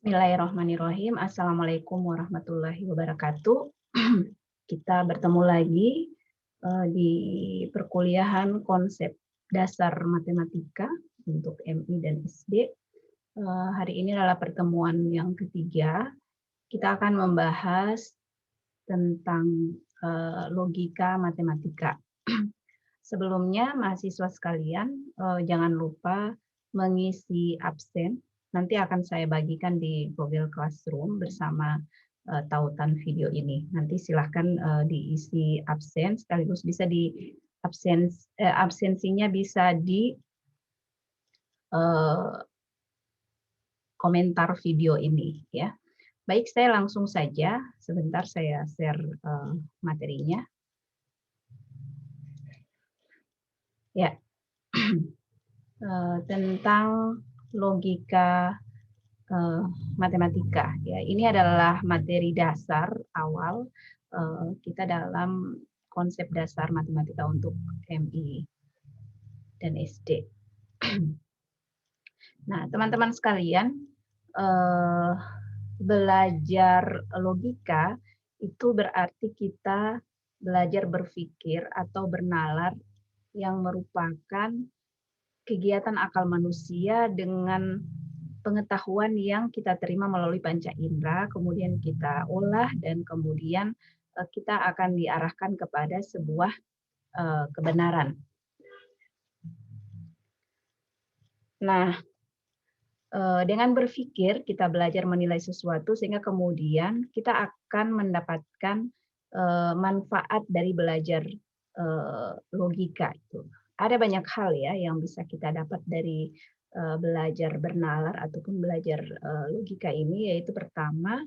Bismillahirrahmanirrahim. Assalamualaikum warahmatullahi wabarakatuh. Kita bertemu lagi di perkuliahan konsep dasar matematika untuk MI dan SD. Hari ini adalah pertemuan yang ketiga. Kita akan membahas tentang logika matematika. Sebelumnya, mahasiswa sekalian, jangan lupa mengisi absen. Nanti akan saya bagikan di Google Classroom bersama tautan video ini. Nanti silahkan diisi absen, sekaligus bisa di absensinya bisa di komentar video ini, ya. Baik, saya langsung saja. Sebentar saya share materinya. Ya. Tentang logika matematika. Ya, ini adalah materi dasar awal kita dalam konsep dasar matematika untuk MI dan SD. Nah, teman-teman sekalian, belajar logika itu berarti kita belajar berpikir atau bernalar yang merupakan kegiatan akal manusia dengan pengetahuan yang kita terima melalui panca indera, kemudian kita olah, dan kemudian kita akan diarahkan kepada sebuah kebenaran. Nah, dengan berpikir kita belajar menilai sesuatu sehingga kemudian kita akan mendapatkan manfaat dari belajar logika itu. Ada banyak hal ya yang bisa kita dapat dari belajar bernalar ataupun belajar logika ini, yaitu pertama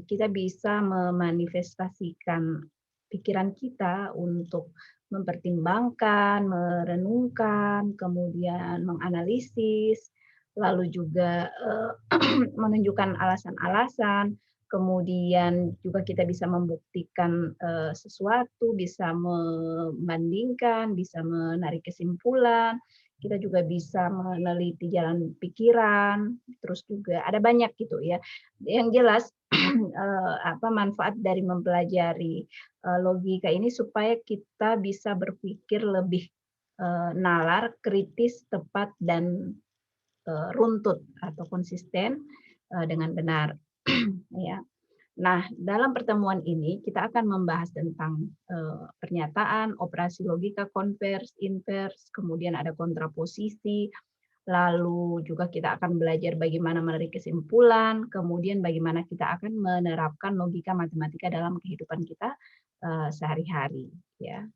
kita bisa memanifestasikan pikiran kita untuk mempertimbangkan, merenungkan, kemudian menganalisis, lalu juga menunjukkan alasan-alasan, kemudian juga kita bisa membuktikan sesuatu, bisa membandingkan, bisa menarik kesimpulan, kita juga bisa meneliti jalan pikiran, terus juga ada banyak gitu ya. Yang jelas manfaat dari mempelajari logika ini supaya kita bisa berpikir lebih nalar, kritis, tepat, dan runtut atau konsisten dengan benar. Ya. Nah, dalam pertemuan ini kita akan membahas tentang pernyataan, operasi logika, konvers, invers, kemudian ada kontraposisi, lalu juga kita akan belajar bagaimana menarik kesimpulan, kemudian bagaimana kita akan menerapkan logika matematika dalam kehidupan kita sehari-hari, ya.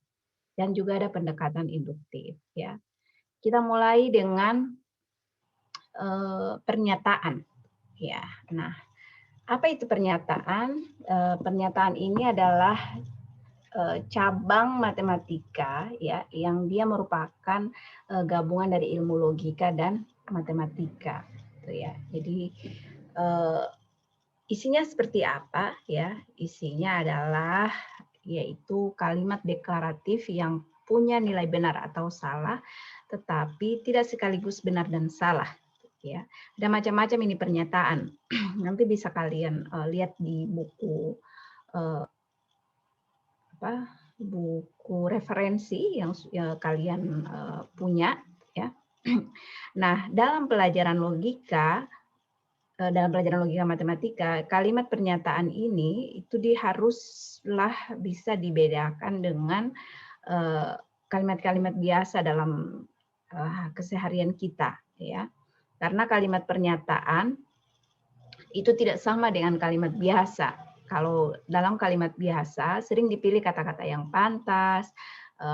Dan juga ada pendekatan induktif, ya. Kita mulai dengan pernyataan, ya. Nah, apa itu pernyataan? Pernyataan ini adalah cabang matematika ya yang dia merupakan gabungan dari ilmu logika dan matematika gitu ya. Jadi isinya seperti apa ya? Isinya adalah yaitu kalimat deklaratif yang punya nilai benar atau salah tetapi tidak sekaligus benar dan salah ya. Ada macam-macam ini pernyataan. Nanti bisa kalian lihat di buku buku referensi yang kalian punya ya. Nah, dalam pelajaran logika matematika, kalimat pernyataan ini itu haruslah bisa dibedakan dengan kalimat-kalimat biasa dalam keseharian kita ya. Karena kalimat pernyataan itu tidak sama dengan kalimat biasa. Kalau dalam kalimat biasa sering dipilih kata-kata yang pantas,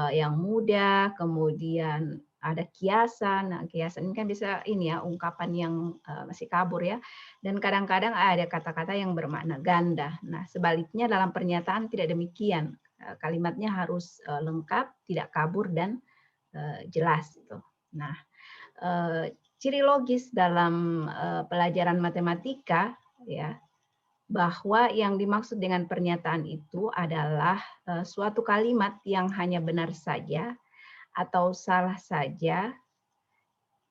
yang mudah, kemudian ada kiasan. Nah, kiasan ini kan bisa ini ya, ungkapan yang masih kabur ya. Dan kadang-kadang ada kata-kata yang bermakna ganda. Nah, sebaliknya dalam pernyataan tidak demikian. Kalimatnya harus lengkap, tidak kabur dan jelas gitu. Nah, ciri logis dalam pelajaran matematika ya bahwa yang dimaksud dengan pernyataan itu adalah suatu kalimat yang hanya benar saja atau salah saja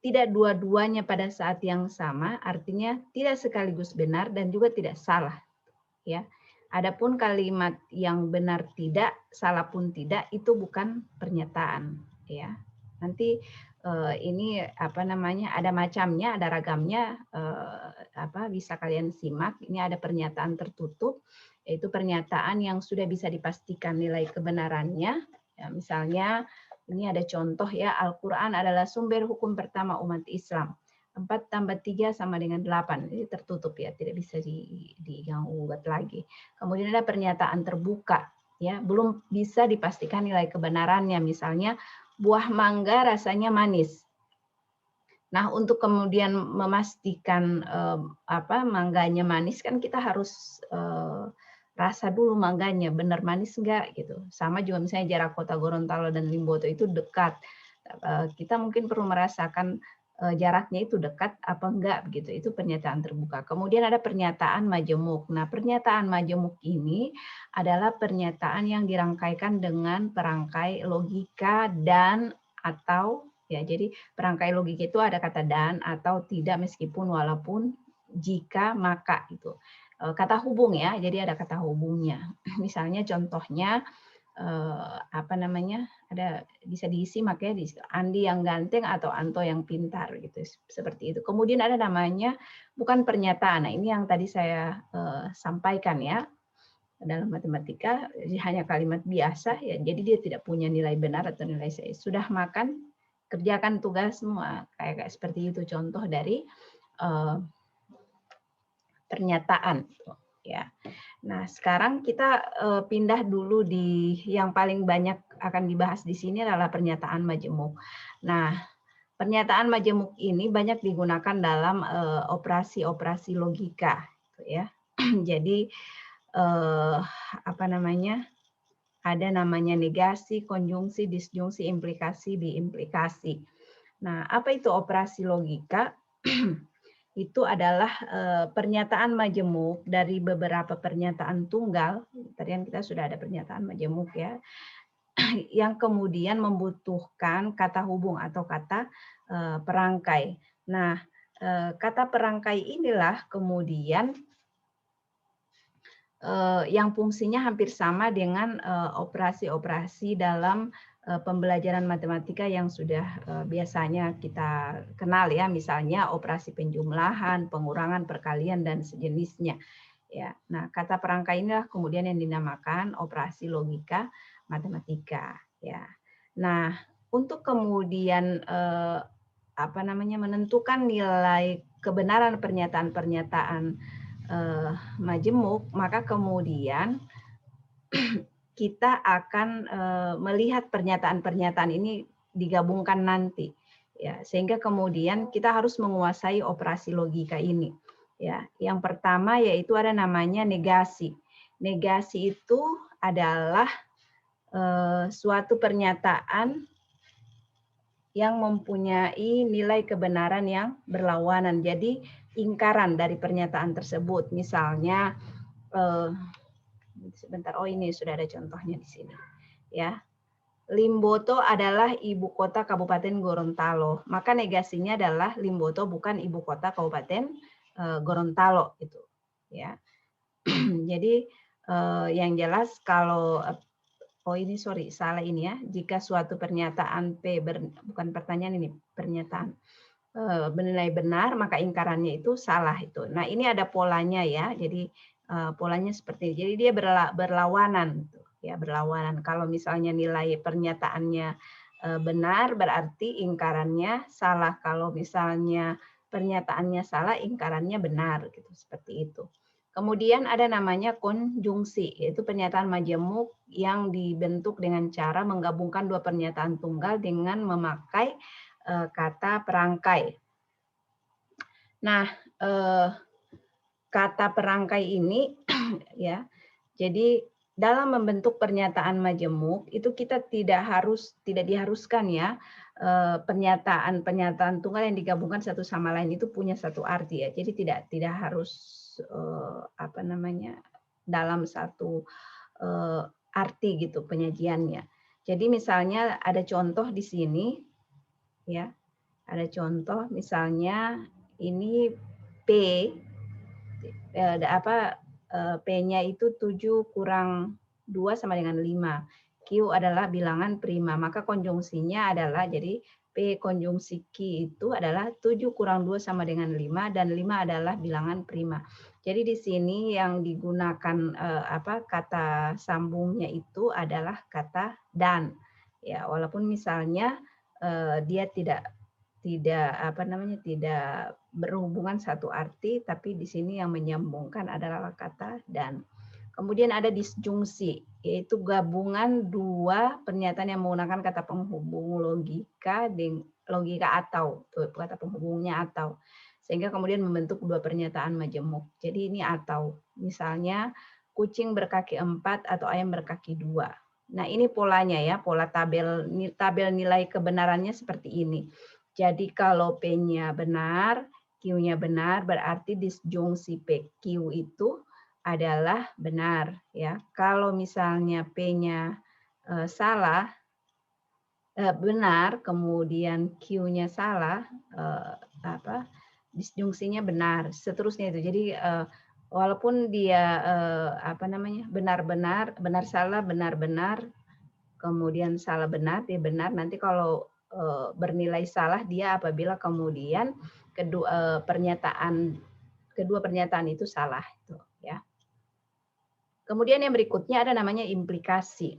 tidak dua-duanya pada saat yang sama, artinya tidak sekaligus benar dan juga tidak salah, ya. Adapun kalimat yang benar tidak, salah pun tidak, itu bukan pernyataan, ya. Nanti ini apa namanya, ada macamnya, ada ragamnya, bisa kalian simak. Ini ada pernyataan tertutup, yaitu pernyataan yang sudah bisa dipastikan nilai kebenarannya. Ya, misalnya ini ada contoh ya, Al-Quran adalah sumber hukum pertama umat Islam. 4 tambah 3 sama dengan 8. Ini tertutup ya, tidak bisa diganggu lagi. Kemudian ada pernyataan terbuka, ya, belum bisa dipastikan nilai kebenarannya. Misalnya buah mangga rasanya manis. Nah, untuk kemudian memastikan mangganya manis kan kita harus rasa dulu mangganya benar manis enggak gitu. Sama juga misalnya jarak kota Gorontalo dan Limboto itu dekat. Kita mungkin perlu merasakan jaraknya itu dekat apa enggak begitu. Itu pernyataan terbuka. Kemudian ada pernyataan majemuk. Nah, pernyataan majemuk ini adalah pernyataan yang dirangkaikan dengan perangkai logika dan atau ya. Jadi perangkai logika itu ada kata dan atau tidak, meskipun, walaupun, jika, maka itu. Kata hubung ya. Jadi ada kata hubungnya. Misalnya contohnya ada bisa diisi makanya di situ Andi yang ganteng atau Anto yang pintar gitu, seperti itu. Kemudian ada namanya bukan pernyataan. Nah, ini yang tadi saya sampaikan ya, dalam matematika hanya kalimat biasa ya, jadi dia tidak punya nilai benar atau nilai salah. Sudah makan, kerjakan tugas semua, kayak seperti itu contoh dari pernyataan ya. Nah, sekarang kita pindah dulu di yang paling banyak akan dibahas di sini adalah pernyataan majemuk. Nah, pernyataan majemuk ini banyak digunakan dalam operasi-operasi logika, gitu ya. Jadi ada namanya negasi, konjungsi, disjungsi, implikasi, diimplikasi. Nah, apa itu operasi logika? Itu adalah pernyataan majemuk dari beberapa pernyataan tunggal. Tadi kan kita sudah ada pernyataan majemuk ya, yang kemudian membutuhkan kata hubung atau kata perangkai. Nah, kata perangkai inilah kemudian yang fungsinya hampir sama dengan operasi-operasi dalam pembelajaran matematika yang sudah biasanya kita kenal ya, misalnya operasi penjumlahan, pengurangan, perkalian, dan sejenisnya. Ya, nah kata perangkai inilah kemudian yang dinamakan operasi logika matematika. Ya, nah untuk kemudian menentukan nilai kebenaran pernyataan-pernyataan majemuk, maka kemudian kita akan melihat pernyataan-pernyataan ini digabungkan nanti, ya, sehingga kemudian kita harus menguasai operasi logika ini. Ya, yang pertama yaitu ada namanya negasi. Negasi itu adalah suatu pernyataan yang mempunyai nilai kebenaran yang berlawanan. Jadi ingkaran dari pernyataan tersebut. Misalnya sebentar, ini sudah ada contohnya di sini. Ya. Limboto adalah ibu kota Kabupaten Gorontalo. Maka negasinya adalah Limboto bukan ibu kota Kabupaten Gorontalo itu. Ya. Jadi yang jelas kalau salah ini ya. Jika suatu pernyataan bukan pertanyaan ini, pernyataan bernilai benar, maka ingkarannya itu salah itu. Nah, ini ada polanya ya. Jadi polanya seperti ini. Jadi dia berlawanan, ya, berlawanan. Kalau misalnya nilai pernyataannya benar, berarti ingkarannya salah. Kalau misalnya pernyataannya salah, ingkarannya benar, gitu. Seperti itu. Kemudian ada namanya konjungsi, yaitu pernyataan majemuk yang dibentuk dengan cara menggabungkan dua pernyataan tunggal dengan memakai kata perangkai. Nah, kata perangkai ini ya, jadi dalam membentuk pernyataan majemuk itu kita tidak diharuskan ya pernyataan tunggal yang digabungkan satu sama lain itu punya satu arti ya. Jadi tidak harus dalam satu arti gitu penyajiannya. Jadi misalnya ada contoh di sini ya. Ada contoh misalnya ini P, P-nya itu 7 kurang 2 sama dengan 5. Q adalah bilangan prima, maka konjungsinya adalah, jadi P konjungsi Q itu adalah 7 kurang 2 sama dengan 5, dan 5 adalah bilangan prima. Jadi di sini yang digunakan kata sambungnya itu adalah kata dan. Ya, walaupun misalnya dia tidak berhubungan satu arti, tapi di sini yang menyambungkan adalah kata dan. Kemudian ada disjungsi, yaitu gabungan dua pernyataan yang menggunakan kata penghubung logika atau, kata penghubungnya atau, sehingga kemudian membentuk dua pernyataan majemuk. Jadi ini atau, misalnya kucing berkaki 4 atau ayam berkaki 2. Nah, ini polanya ya, pola tabel nilai kebenarannya seperti ini. Jadi kalau P-nya benar, Q-nya benar, berarti disjungsi PQ itu adalah benar, ya. Kalau misalnya P-nya salah, benar, kemudian Q-nya salah, disjungsinya benar. Seterusnya itu. Jadi walaupun dia benar-benar, benar salah, benar-benar, kemudian salah benar, dia benar. Nanti kalau bernilai salah dia apabila kemudian kedua pernyataan itu salah, itu ya. Kemudian yang berikutnya ada namanya implikasi.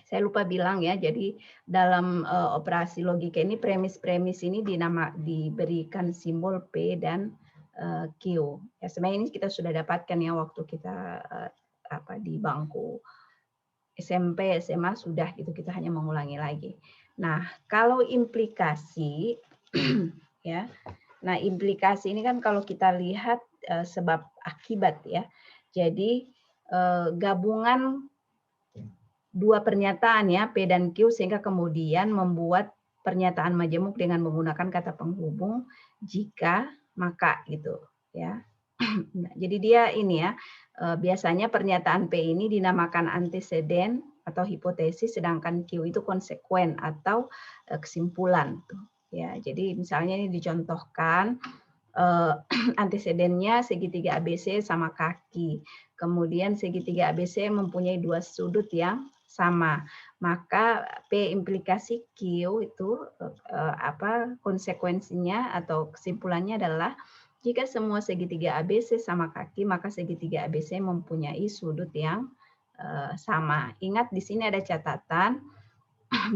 Saya lupa bilang ya, jadi dalam operasi logika ini premis-premis ini diberikan simbol P dan Q. Ya, sebenarnya ini kita sudah dapatkan ya waktu kita di bangku SMP, SMA sudah gitu, kita hanya mengulangi lagi. Nah, kalau implikasi ya. Nah, implikasi ini kan kalau kita lihat sebab akibat ya. Jadi gabungan dua pernyataan ya, P dan Q, sehingga kemudian membuat pernyataan majemuk dengan menggunakan kata penghubung jika, maka gitu ya. Nah, jadi dia ini ya, biasanya pernyataan P ini dinamakan anteseden atau hipotesis, sedangkan Q itu konsekuen atau kesimpulan. Ya, jadi misalnya ini dicontohkan antesedennya segitiga ABC sama kaki. Kemudian segitiga ABC mempunyai dua sudut yang sama. Maka P implikasi Q itu konsekuensinya atau kesimpulannya adalah jika semua segitiga ABC sama kaki, maka segitiga ABC mempunyai sudut yang sama. Ingat di sini ada catatan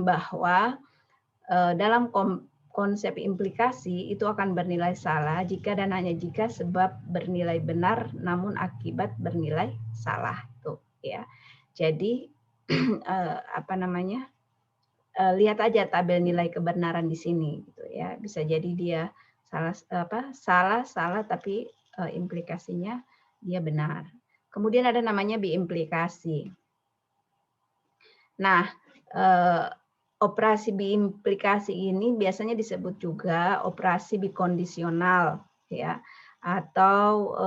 bahwa dalam konsep implikasi itu akan bernilai salah jika dan hanya jika sebab bernilai benar namun akibat bernilai salah, tuh ya. Jadi lihat aja tabel nilai kebenaran di sini gitu ya. Bisa jadi dia salah tapi implikasinya dia benar. Kemudian ada namanya biimplikasi. Nah, operasi biimplikasi ini biasanya disebut juga operasi bikondisional ya, atau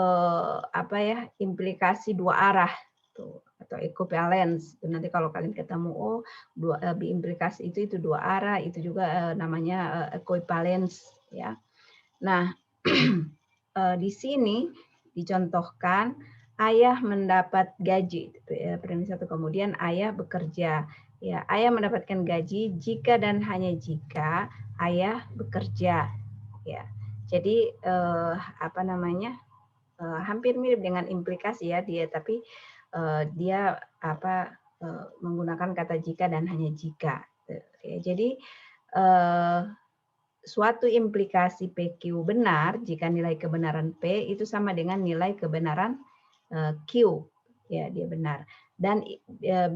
implikasi dua arah tuh, atau equivalence. Nanti kalau kalian ketemu biimplikasi itu dua arah, itu juga namanya equivalence ya. Nah, di sini dicontohkan ayah mendapat gaji, premis satu, kemudian ayah bekerja. Ya, ayah mendapatkan gaji jika dan hanya jika ayah bekerja. Ya, jadi hampir mirip dengan implikasi ya dia, tapi dia menggunakan kata jika dan hanya jika. Ya, jadi suatu implikasi PQ benar jika nilai kebenaran P itu sama dengan nilai kebenaran Q, ya dia benar. Dan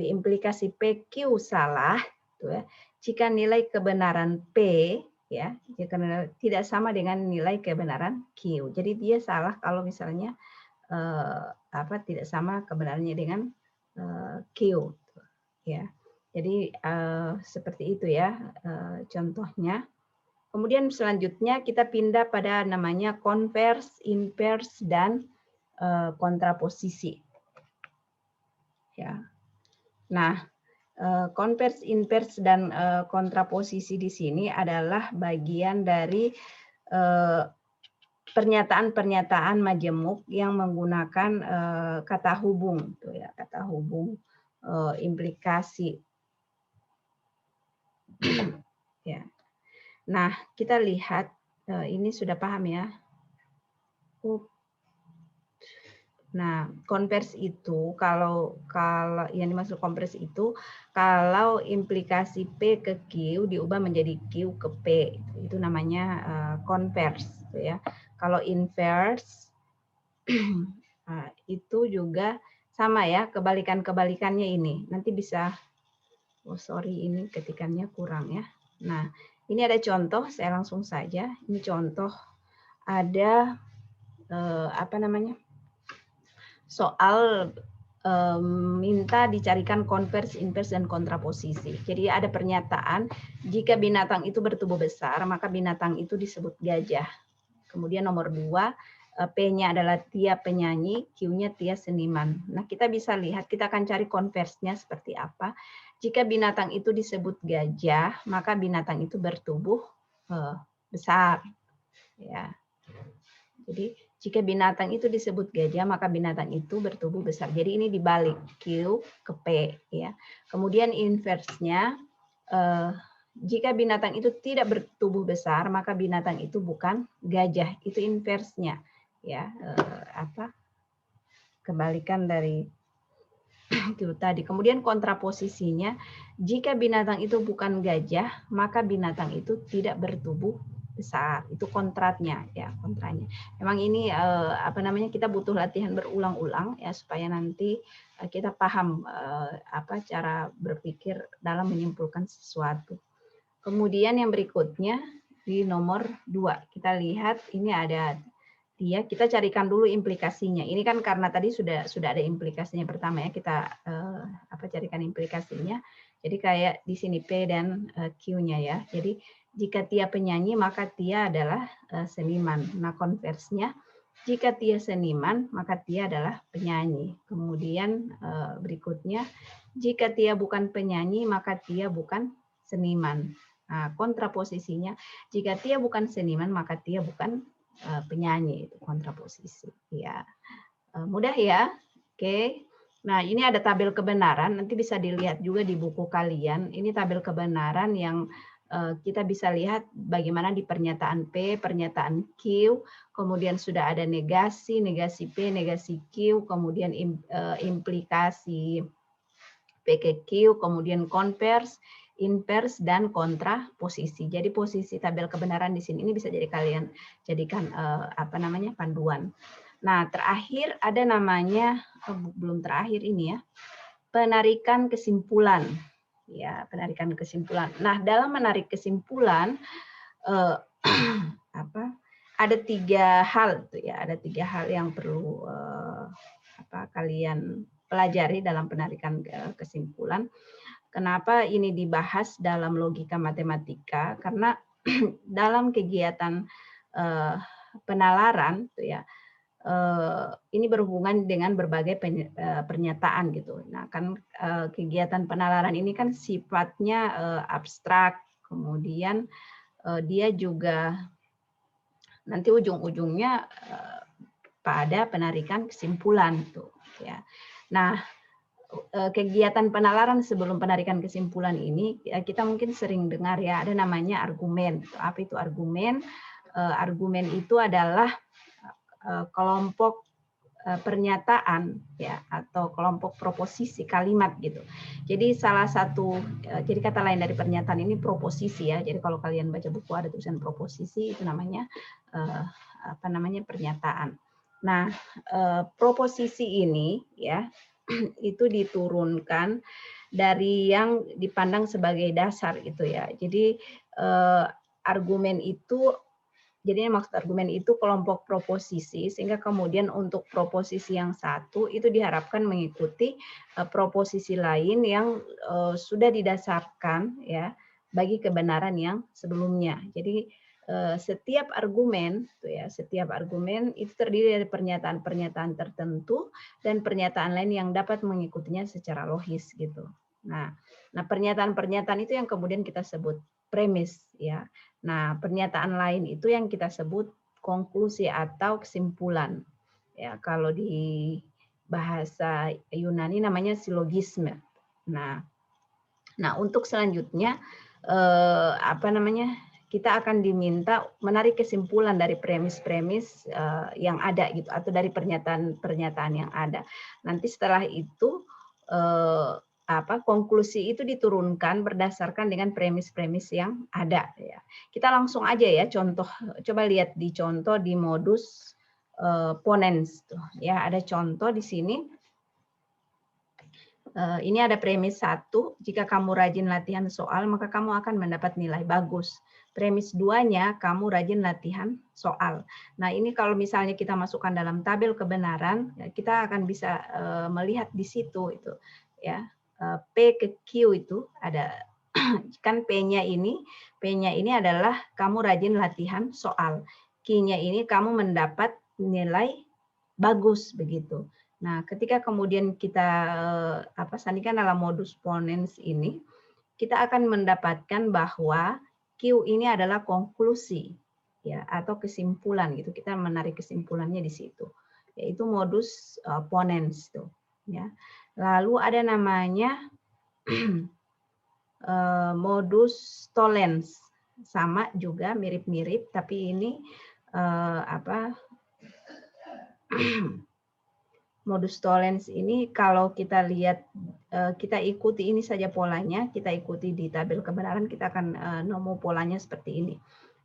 implikasi PQ salah, ya, jika nilai kebenaran P ya jika tidak sama dengan nilai kebenaran Q. Jadi dia salah kalau misalnya tidak sama kebenarannya dengan Q, ya. Jadi seperti itu ya contohnya. Kemudian selanjutnya kita pindah pada namanya konvers, invers, dan kontraposisi. Ya. Nah, Konvers, invers, dan kontraposisi di sini adalah bagian dari pernyataan-pernyataan majemuk yang menggunakan kata hubung, tuh ya, kata hubung, implikasi. Ya. Nah, kita lihat ini sudah paham ya. Nah, konvers itu kalau yang dimaksud konvers itu kalau implikasi P ke Q diubah menjadi Q ke P, itu namanya konvers, gitu ya. Kalau inverse itu juga sama ya, kebalikannya ini. Nanti bisa, oh sorry ini ketikannya kurang ya. Nah, ini ada contoh, saya langsung saja. Ini contoh ada apa namanya? Soal minta dicarikan konvers, invers, dan kontraposisi. Jadi ada pernyataan, jika binatang itu bertubuh besar, maka binatang itu disebut gajah. Kemudian nomor 2, P-nya adalah Tia penyanyi, Q-nya Tia seniman. Nah, kita bisa lihat, kita akan cari konversnya seperti apa. Jika binatang itu disebut gajah, maka binatang itu bertubuh besar. Ya. Jadi jika binatang itu disebut gajah, maka binatang itu bertubuh besar. Jadi ini dibalik, Q ke P. Ya. Kemudian inversnya, jika binatang itu tidak bertubuh besar, maka binatang itu bukan gajah. Itu inversnya. Ya, kebalikan dari Q tadi. Kemudian kontraposisinya, jika binatang itu bukan gajah, maka binatang itu tidak bertubuh besar. Itu kontratnya ya, kontranya. Memang ini apa namanya, kita butuh latihan berulang-ulang ya supaya nanti kita paham apa cara berpikir dalam menyimpulkan sesuatu. Kemudian yang berikutnya di nomor 2, kita lihat ini ada dia, kita carikan dulu implikasinya. Ini kan karena tadi sudah ada implikasinya pertama ya, kita apa carikan implikasinya. Jadi kayak di sini P dan Q-nya ya. Jadi jika Tia penyanyi, maka Tia adalah seniman. Nah, konversnya, jika Tia seniman, maka Tia adalah penyanyi. Kemudian berikutnya, jika Tia bukan penyanyi, maka Tia bukan seniman. Nah, kontraposisinya, jika Tia bukan seniman, maka Tia bukan penyanyi, itu kontraposisi. Ya, mudah ya. Oke. Nah, ini ada tabel kebenaran. Nanti bisa dilihat juga di buku kalian. Ini tabel kebenaran yang kita bisa lihat bagaimana di pernyataan P, pernyataan Q, kemudian sudah ada negasi, negasi P, negasi Q, kemudian implikasi P ke Q, kemudian konvers, invers, dan kontraposisi. Jadi posisi tabel kebenaran di sini ini bisa jadi kalian jadikan apa namanya panduan. Nah, terakhir ada namanya belum terakhir ini ya, penarikan kesimpulan. Ya, penarikan kesimpulan. Nah, dalam menarik kesimpulan apa? Ada 3 hal tuh ya, ada 3 hal yang perlu apa kalian pelajari dalam penarikan kesimpulan. Kenapa ini dibahas dalam logika matematika? Karena dalam kegiatan penalaran, tuh ya, ini berhubungan dengan berbagai pernyataan gitu. Nah, kan kegiatan penalaran ini kan sifatnya abstrak, kemudian dia juga nanti ujung-ujungnya pada penarikan kesimpulan tuh ya. Nah, kegiatan penalaran sebelum penarikan kesimpulan ini kita mungkin sering dengar ya, ada namanya argumen. Apa itu argumen? Argumen itu adalah kelompok pernyataan ya atau kelompok proposisi kalimat gitu. Jadi salah satu jadi kata lain dari pernyataan ini proposisi ya. Jadi kalau kalian baca buku ada tulisan proposisi itu namanya apa namanya pernyataan. Nah, proposisi ini ya itu diturunkan dari yang dipandang sebagai dasar gitu ya. Jadi argumen itu, jadi maksud argumen itu kelompok proposisi, sehingga kemudian untuk proposisi yang satu itu diharapkan mengikuti proposisi lain yang sudah didasarkan ya bagi kebenaran yang sebelumnya. Jadi setiap argumen itu terdiri dari pernyataan-pernyataan tertentu dan pernyataan lain yang dapat mengikutinya secara logis gitu. Nah, pernyataan-pernyataan itu yang kemudian kita sebut premis, ya. Nah, pernyataan lain itu yang kita sebut konklusi atau kesimpulan. Ya, kalau di bahasa Yunani namanya silogisme. Nah, untuk selanjutnya apa namanya? Kita akan diminta menarik kesimpulan dari premis-premis yang ada gitu atau dari pernyataan-pernyataan yang ada. Nanti setelah itu konklusi itu diturunkan berdasarkan dengan premis-premis yang ada ya. Kita langsung aja ya contoh, coba lihat di contoh di modus ponens tuh ya, ada contoh di sini. Ini ada premis 1, jika kamu rajin latihan soal, maka kamu akan mendapat nilai bagus. Premis 2-nya, kamu rajin latihan soal. Nah, ini kalau misalnya kita masukkan dalam tabel kebenaran, kita akan bisa melihat di situ itu, ya. P ke Q itu ada kan P-nya ini adalah kamu rajin latihan soal. Q-nya ini kamu mendapat nilai bagus begitu. Nah, ketika kemudian kita sandingkan dalam modus ponens ini, kita akan mendapatkan bahwa Q ini adalah konklusi ya atau kesimpulan gitu. Kita menarik kesimpulannya di situ. Yaitu modus ponens tuh, ya. Lalu ada namanya modus tollens. Sama juga mirip-mirip tapi ini modus tollens ini kalau kita lihat, kita ikuti ini saja polanya, kita ikuti di tabel kebenaran, kita akan nemu polanya seperti ini.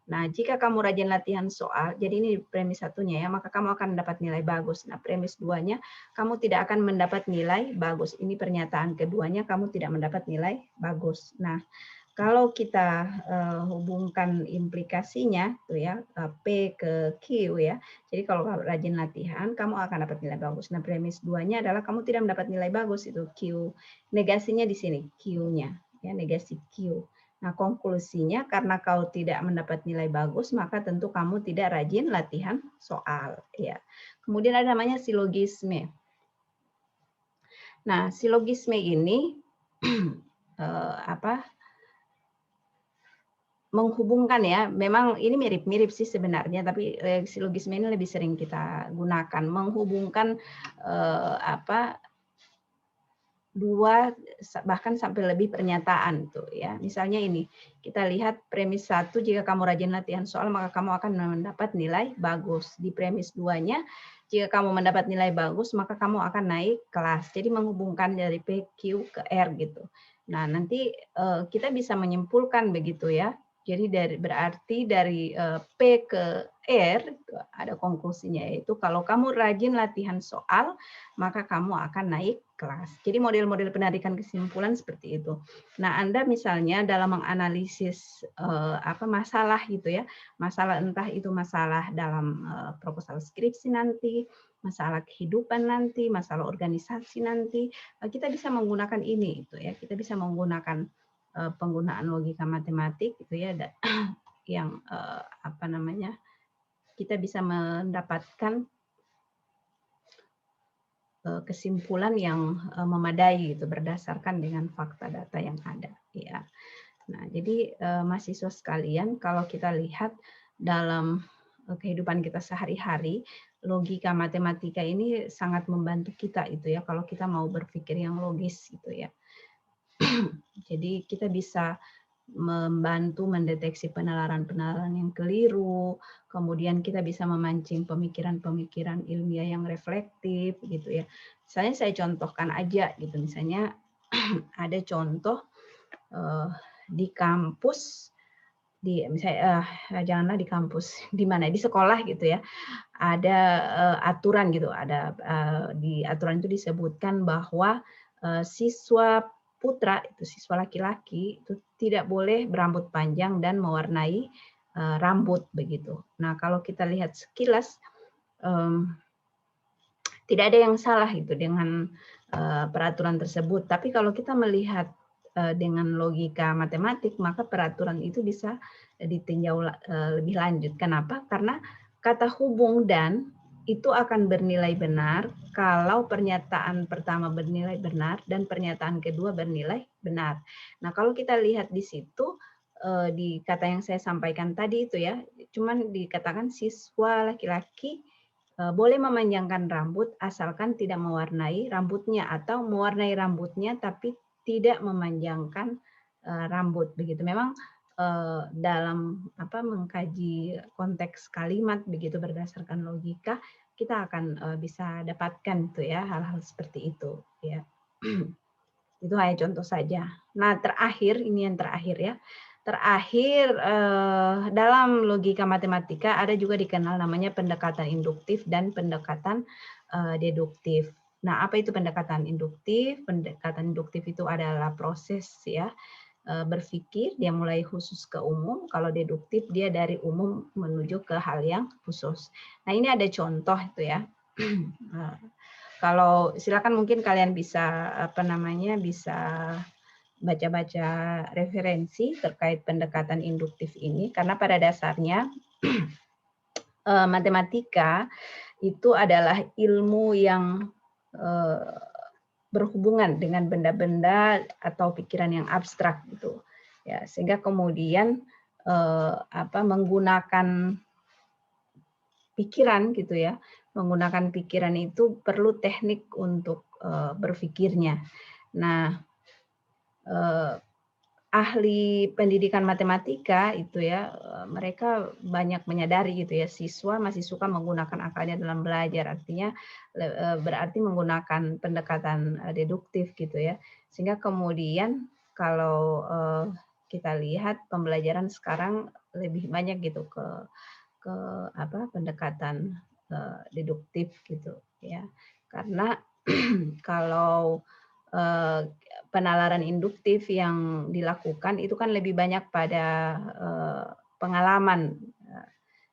Nah, jika kamu rajin latihan soal, jadi ini premis 1-nya ya, maka kamu akan mendapat nilai bagus. Nah, premis 2-nya, kamu tidak akan mendapat nilai bagus. Ini pernyataan keduanya, kamu tidak mendapat nilai bagus. Nah, kalau kita hubungkan implikasinya tuh ya, P ke Q ya. Jadi kalau rajin latihan kamu akan dapat nilai bagus. Nah, premis 2-nya adalah kamu tidak mendapat nilai bagus, itu Q. Negasinya di sini Q-nya ya, negasi Q. Nah, konklusinya karena kau tidak mendapat nilai bagus, maka tentu kamu tidak rajin latihan soal ya. Kemudian ada namanya silogisme. Nah, silogisme ini menghubungkan ya, memang ini mirip-mirip sih sebenarnya, tapi silogisme ini lebih sering kita gunakan, menghubungkan dua bahkan sampai lebih pernyataan tuh ya. Misalnya ini, kita lihat premis 1, jika kamu rajin latihan soal maka kamu akan mendapat nilai bagus. Di premis 2-nya, jika kamu mendapat nilai bagus maka kamu akan naik kelas. Jadi menghubungkan dari P, Q ke R gitu. Nah, nanti kita bisa menyimpulkan begitu ya. Jadi berarti dari P ke R ada konklusinya, yaitu kalau kamu rajin latihan soal maka kamu akan naik kelas. Jadi model-model penarikan kesimpulan seperti itu. Nah, Anda misalnya dalam menganalisis masalah gitu ya, masalah entah itu masalah dalam proposal skripsi nanti, masalah kehidupan nanti, masalah organisasi nanti, kita bisa menggunakan ini itu ya. Kita bisa menggunakan penggunaan logika matematik gitu ya, yang kita bisa mendapatkan kesimpulan yang memadai gitu berdasarkan dengan fakta data yang ada ya. Nah, jadi mahasiswa sekalian, kalau kita lihat dalam kehidupan kita sehari-hari, logika matematika ini sangat membantu kita itu ya kalau kita mau berpikir yang logis gitu ya. Jadi kita bisa membantu mendeteksi penalaran-penalaran yang keliru, kemudian kita bisa memancing pemikiran-pemikiran ilmiah yang reflektif gitu ya. Misalnya saya contohkan aja gitu, misalnya ada contoh di kampus, janganlah di kampus, di mana, di sekolah gitu ya, ada aturan gitu, ada di aturan itu disebutkan bahwa siswa putra, itu siswa laki-laki, itu tidak boleh berambut panjang dan mewarnai rambut begitu. Nah, kalau kita lihat sekilas tidak ada yang salah gitu dengan peraturan tersebut. Tapi kalau kita melihat dengan logika matematik, maka peraturan itu bisa ditinjau lebih lanjut. Kenapa? Karena kata hubung dan itu akan bernilai benar kalau pernyataan pertama bernilai benar dan pernyataan kedua bernilai benar. Nah, kalau kita lihat di situ di kata yang saya sampaikan tadi itu ya, cuman dikatakan siswa laki-laki boleh memanjangkan rambut asalkan tidak mewarnai rambutnya atau mewarnai rambutnya tapi tidak memanjangkan rambut begitu. Memang dalam mengkaji konteks kalimat begitu berdasarkan logika kita akan bisa dapatkan tuh ya hal-hal seperti itu ya. Itu hanya contoh saja. Nah, ini yang terakhir ya. Terakhir dalam logika matematika ada juga dikenal namanya pendekatan induktif dan pendekatan deduktif. Nah, apa itu pendekatan induktif? Pendekatan induktif itu adalah proses ya berpikir, dia mulai khusus ke umum. Kalau deduktif dia dari umum menuju ke hal yang khusus. Nah, ini ada contoh itu ya. Kalau silakan mungkin kalian bisa bisa baca-baca referensi terkait pendekatan induktif ini karena pada dasarnya matematika itu adalah ilmu yang berhubungan dengan benda-benda atau pikiran yang abstrak gitu ya, sehingga kemudian menggunakan pikiran gitu ya, menggunakan pikiran itu perlu teknik untuk berpikirnya. Nah, ahli pendidikan matematika itu ya, mereka banyak menyadari gitu ya, siswa masih suka menggunakan akalnya dalam belajar, artinya berarti menggunakan pendekatan deduktif gitu ya. Sehingga kemudian kalau kita lihat pembelajaran sekarang lebih banyak gitu ke pendekatan deduktif gitu ya. Karena kalau penalaran induktif yang dilakukan itu kan lebih banyak pada pengalaman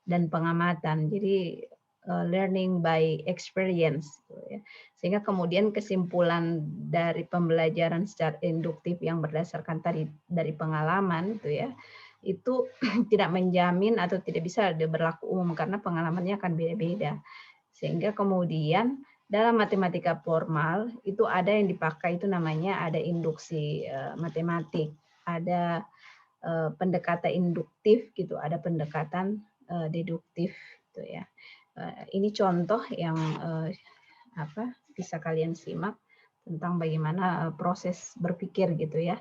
dan pengamatan. Jadi learning by experience gitu ya. Sehingga kemudian kesimpulan dari pembelajaran secara induktif yang berdasarkan tadi dari pengalaman itu ya, itu tidak menjamin atau tidak bisa berlaku umum karena pengalamannya akan beda-beda. Sehingga kemudian dalam matematika formal itu ada yang dipakai itu namanya ada induksi matematik, ada pendekatan induktif gitu, ada pendekatan deduktif gitu ya. Ini contoh yang bisa kalian simak tentang bagaimana proses berpikir gitu ya.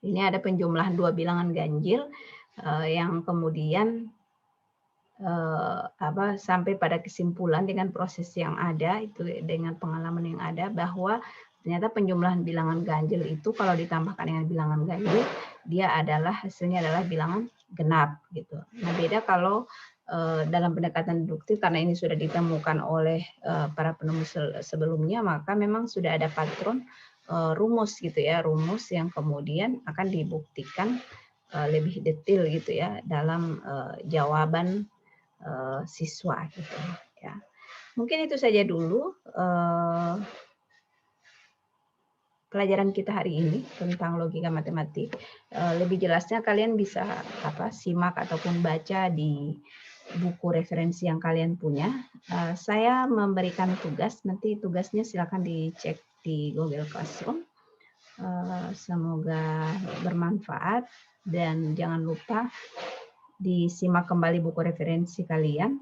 Ini ada penjumlahan dua bilangan ganjil yang kemudian sampai pada kesimpulan dengan proses yang ada itu dengan pengalaman yang ada bahwa ternyata penjumlahan bilangan ganjil itu kalau ditambahkan dengan bilangan ganjil dia hasilnya adalah bilangan genap gitu. Nah, beda kalau dalam pendekatan deduktif karena ini sudah ditemukan oleh para penemu sebelumnya, maka memang sudah ada patron rumus gitu ya, rumus yang kemudian akan dibuktikan lebih detail gitu ya dalam jawaban siswa gitu ya. Mungkin itu saja dulu pelajaran kita hari ini tentang logika matematik. Lebih jelasnya kalian bisa simak ataupun baca di buku referensi yang kalian punya. Saya memberikan tugas, nanti tugasnya silakan dicek di Google Classroom. Semoga bermanfaat dan jangan lupa disimak kembali buku referensi kalian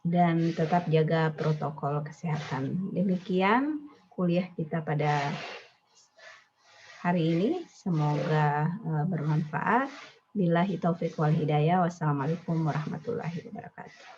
dan tetap jaga protokol kesehatan. Demikian kuliah kita pada hari ini. Semoga bermanfaat. Billahi taufiq wal hidayah. Wassalamualaikum warahmatullahi wabarakatuh.